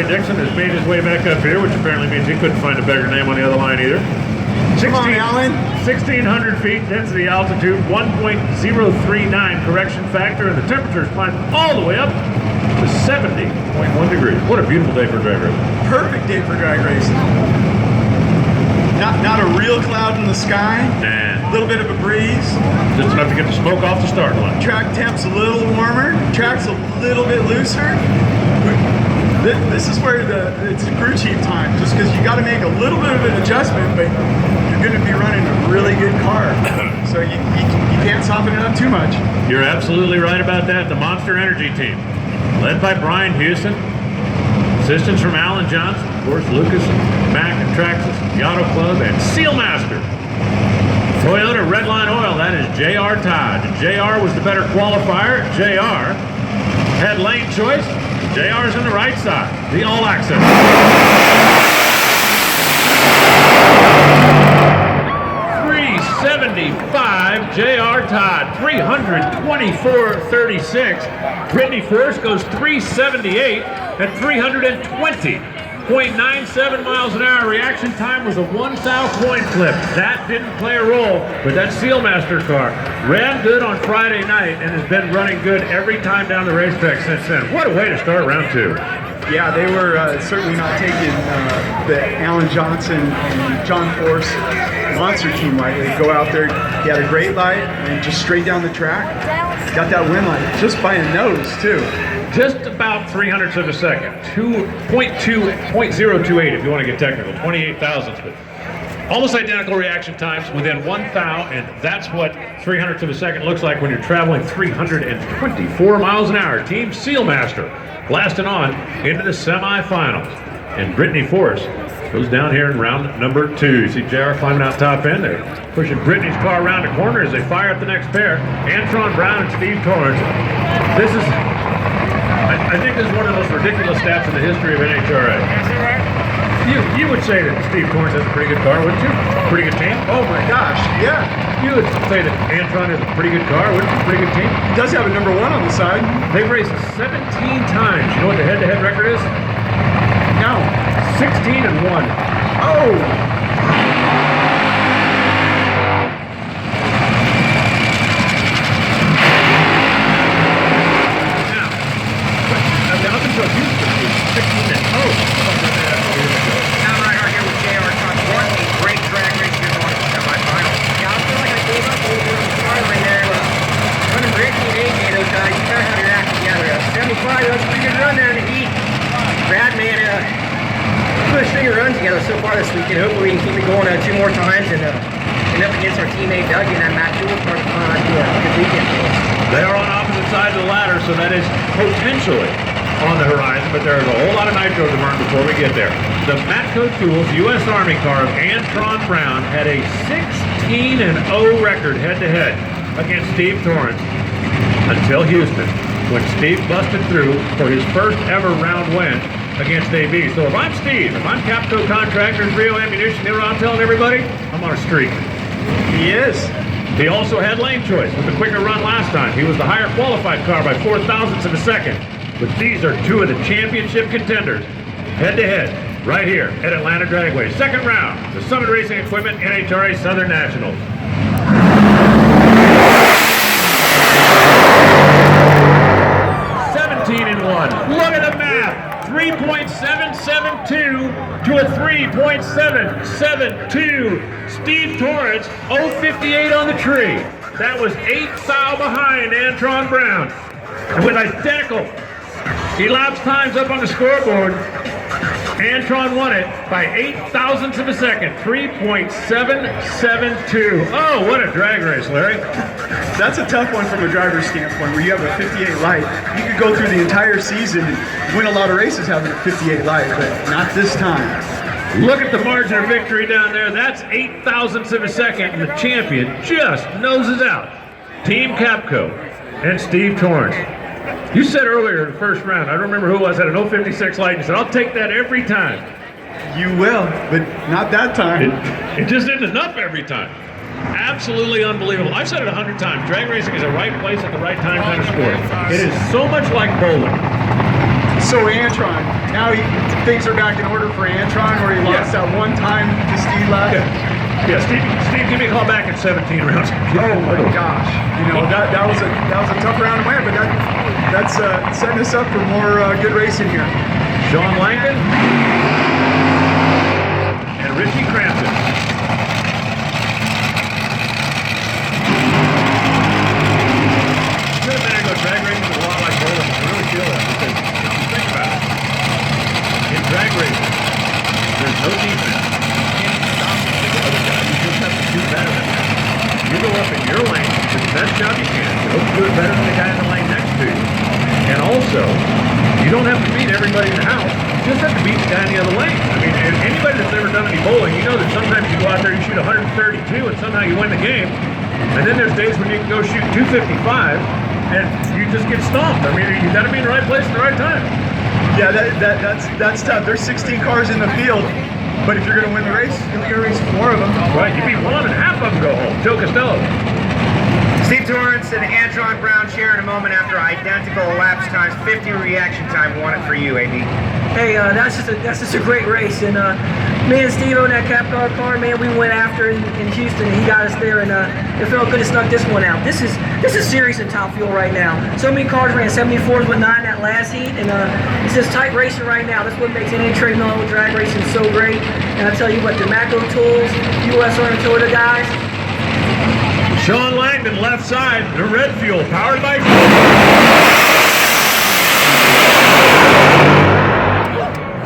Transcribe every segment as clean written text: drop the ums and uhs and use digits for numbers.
Larry Dixon has made his way back up here, which apparently means he couldn't find a better name on the other line either. Come on, Alan. 1,600 feet density altitude, 1.039 correction factor, and the temperatures climb all the way up to 70.1 degrees. What a beautiful day for drag racing. Perfect day for drag racing. Not a real cloud in the sky. Nah. A little bit of a breeze. Just enough to get the smoke off the start line. Track temp's a little warmer. Track's a little bit looser. This is where it's crew chief time, just because you got to make a little bit of an adjustment, but you're going to be running a really good car. So you can't soften it up too much. You're absolutely right about that. The Monster Energy team, led by Brian Houston, assistance from Alan Johnson, of course, Lucas, Mac and Traxxas, Yachto Club, and Sealmaster. Toyota Redline Oil, that is JR Todd. JR was the better qualifier. JR had lane choice. JR's on the right side, the all access. 375, JR Todd, 324.36. Brittany Force goes 378 at 320.97 miles an hour. Reaction time was a 1 thou coin flip. That didn't play a role, but that Sealmaster car ran good on Friday night and has been running good every time down the racetrack since then. What a way to start round two. Yeah, they were certainly not taking the Alan Johnson and John Force Monster team lightly. Go out there, he had a great light, and just straight down the track. Got that win light just by a nose, too. Just about 300ths of a second, 0.028 if you want to get technical, 28 thousandths, but almost identical reaction times within 1 thou, and that's what 300ths of a second looks like when you're traveling 324 miles an hour. Team Sealmaster blasting on into the semifinals, and Brittany Force goes down here in round number 2. You see JR climbing out top end there, pushing Brittany's car around the corner as they fire up the next pair. Antron Brown and Steve Torrance. I think this is one of the most ridiculous stats in the history of NHRA. You would say that Steve Torrance has a pretty good car, wouldn't you? Pretty good team? Oh my gosh, yeah. You would say that Antron is a pretty good car, wouldn't you? Pretty good team? He does have a number 1 on the side. They've raced 17 times. You know what the head-to-head record is? No. 16-1. Oh! So far this weekend, hopefully we can keep it going 2 more times and up against our teammate Doug and that Matt Jewell part of a good weekend. They are on opposite sides of the ladder, so that is potentially on the horizon, but there is a whole lot of nitro to burn before we get there. The Matco Tools U.S. Army car of Antron Brown had a 16-0 record head-to-head against Steve Torrance until Houston, when Steve busted through for his first ever round win against AB. So if I'm Steve, if I'm Capco Contractors, Rio Ammunition, I'm telling everybody, I'm on a streak. He is. He also had lane choice with the quicker run last time. He was the higher qualified car by 0.004 of a second. But these are 2 of the championship contenders, head-to-head, right here at Atlanta Dragway. Second round, the Summit Racing Equipment NHRA Southern Nationals. 17-1. Look at the math. 3.772 to a 3.772. Steve Torrance, 0.58 on the tree. That was 8 thou behind Antron Brown. And with identical elapsed times up on the scoreboard, Antron won it by 8 thousandths of a second, 3.772. Oh, what a drag race, Larry. That's a tough one from a driver's standpoint, where you have a 58 light. You could go through the entire season and win a lot of races having a 58 light, but not this time. Look at the margin of victory down there. That's 8 thousandths of a second, and the champion just noses out. Team Capco and Steve Torrance. You said earlier in the first round, I don't remember who it was, had an 056 light, and you said, I'll take that every time. You will, but not that time. It just isn't enough every time. Absolutely unbelievable. I've said it 100 times. Drag racing is a right place at the right time kind of sport. It is so much like bowling. So Antron, now things are back in order for Antron, where he lost that one time to Steve last. Yeah, Steve, give me a call back at 17 rounds. Oh my gosh! You know that was a tough round to win, but that's setting us up for more good racing here. Sean Langdon and Richie Crampton. Just a minute ago, drag racing is a lot like bowling. I really feel that because think about it. In drag racing, there's no defense. Other guys, you just have to do better than that. You go up in your lane, do the best job you can. You hope to do it better than the guy in the lane next to you. And also, you don't have to beat everybody in the house. You just have to beat the guy in the other lane. I mean, if anybody that's ever done any bowling, you know that sometimes you go out there, you shoot 132, and somehow you win the game. And then there's days when you can go shoot 255, and you just get stomped. I mean, you got to be in the right place at the right time. Yeah, that's tough. There's 16 cars in the field. But if you're going to win the race, you're going to race 4 of them. Right, you beat 1 and half of them go home. Joe Costello. Steve Torrance and Antron Brown sharing a moment after identical elapsed times, 50 reaction time. Won it for you, AB. Hey, that's just a great race, and me and Steve on that Cap car, man, we went after in Houston, and he got us there, and it felt good to snuck this one out. This is serious in Top Fuel right now. So many cars ran 74s with 9 that last heat, and it's just tight racing right now. That's what makes NA Trademark drag racing so great. And I tell you what, the Macro Tools, US Army Toyota guys. Sean Langdon, left side, the red fuel, powered by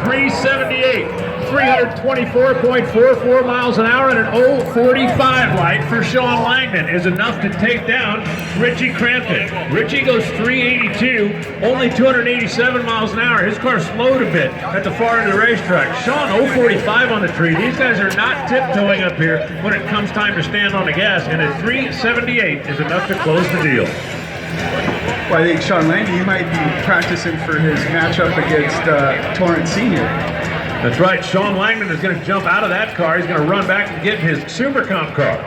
378, 324.44 miles an hour, and an 045 light for Sean Langdon is enough to take down Richie Crampton. Richie goes 382, only 287 miles an hour. His car slowed a bit at the far end of the racetrack. Sean 045 on the tree. These guys are not tiptoeing up here when it comes time to stand on the gas, and a 378 is enough to close the deal. Well, I think Sean Langdon, he might be practicing for his matchup against Torrance Sr. That's right. Sean Langdon is going to jump out of that car. He's going to run back and get his Supercomp car.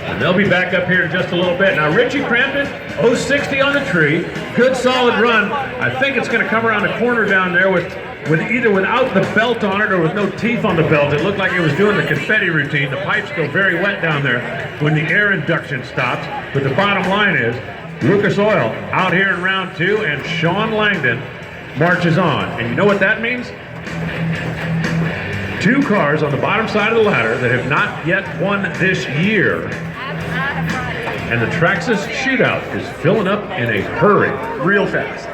And they'll be back up here in just a little bit. Now, Richie Crampton, 060 on the tree. Good, solid run. I think it's going to come around the corner down there with either without the belt on it or with no teeth on the belt. It looked like it was doing the confetti routine. The pipe's still very wet down there when the air induction stops. But the bottom line is, Lucas Oil out here in round 2, and Sean Langdon marches on. And you know what that means? 2 cars on the bottom side of the ladder that have not yet won this year. And the Traxxas shootout is filling up in a hurry. Real fast.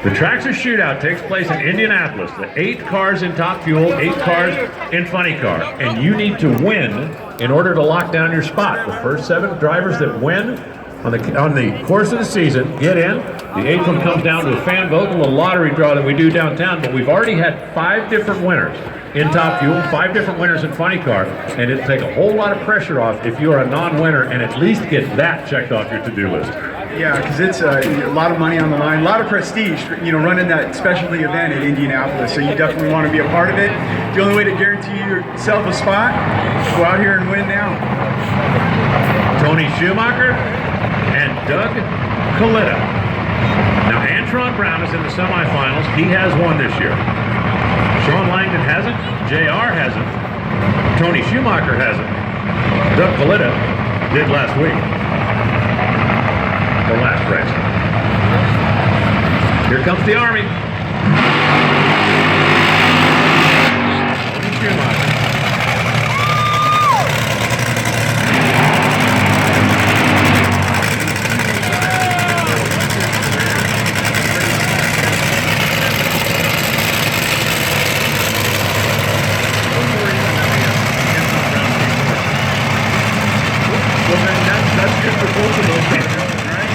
The Traxxas shootout takes place in Indianapolis. The 8 cars in Top Fuel, 8 cars in Funny Car. And you need to win in order to lock down your spot. The first 7 drivers that win on the course of the season get in. The 8th one comes down to a fan vote, a little lottery draw that we do downtown. But we've already had 5 different winners in Top Fuel, 5 different winners in Funny Car, and it'll take a whole lot of pressure off if you are a non-winner and at least get that checked off your to-do list. Yeah, because it's a lot of money on the line, a lot of prestige, running that specialty event in Indianapolis. So you definitely want to be a part of it. The only way to guarantee yourself a spot, go out here and win now. Tony Schumacher and Doug Coletta. Now, Antron Brown is in the semifinals. He has won this year. Sean Langdon hasn't. JR hasn't. Tony Schumacher hasn't. Doug Coletta did last week. The last race. Here comes the Army. Tony Schumacher. That's good for both of those teams, right?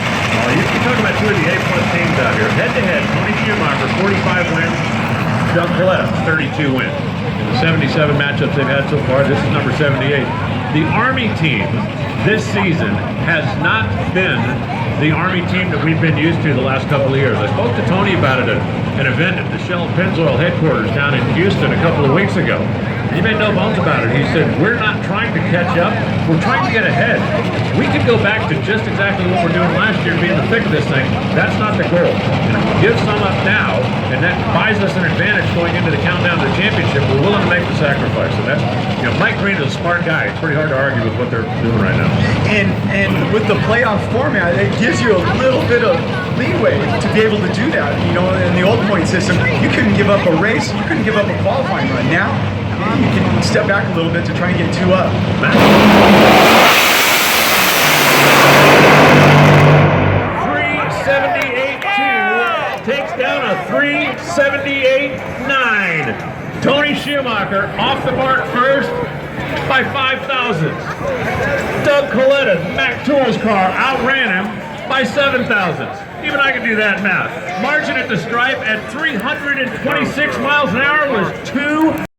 You're talking about 2 of the A-plus teams out here. Head-to-head, Tony Schumacher, 45 wins. Doug Coletta, 32 wins. In the 77 matchups they've had so far, this is number 78. The Army team this season has not been the Army team that we've been used to the last couple of years. I spoke to Tony about it at an event at the Shell Pennzoil headquarters down in Houston a couple of weeks ago. He made no bones about it. He said, we're not trying to catch up, we're trying to get ahead. We could go back to just exactly what we're doing last year, be in the thick of this thing. That's not the goal. Give some up now, and that buys us an advantage going into the countdown to the championship. We're willing to make the sacrifice. And that's, Mike Green is a smart guy. It's pretty hard to argue with what they're doing right now. And with the playoff format, it gives you a little bit of leeway to be able to do that. In the old point system, you couldn't give up a race, you couldn't give up a qualifying run. Now, you can step back a little bit to try and get 2 up. 378.2 takes down a 378.9. Tony Schumacher off the mark first by 5 thousandths. Doug Coletta, Mac Tool's car, outran him by 7 thousandths. Even I can do that math. Margin at the stripe at 326 miles an hour was 2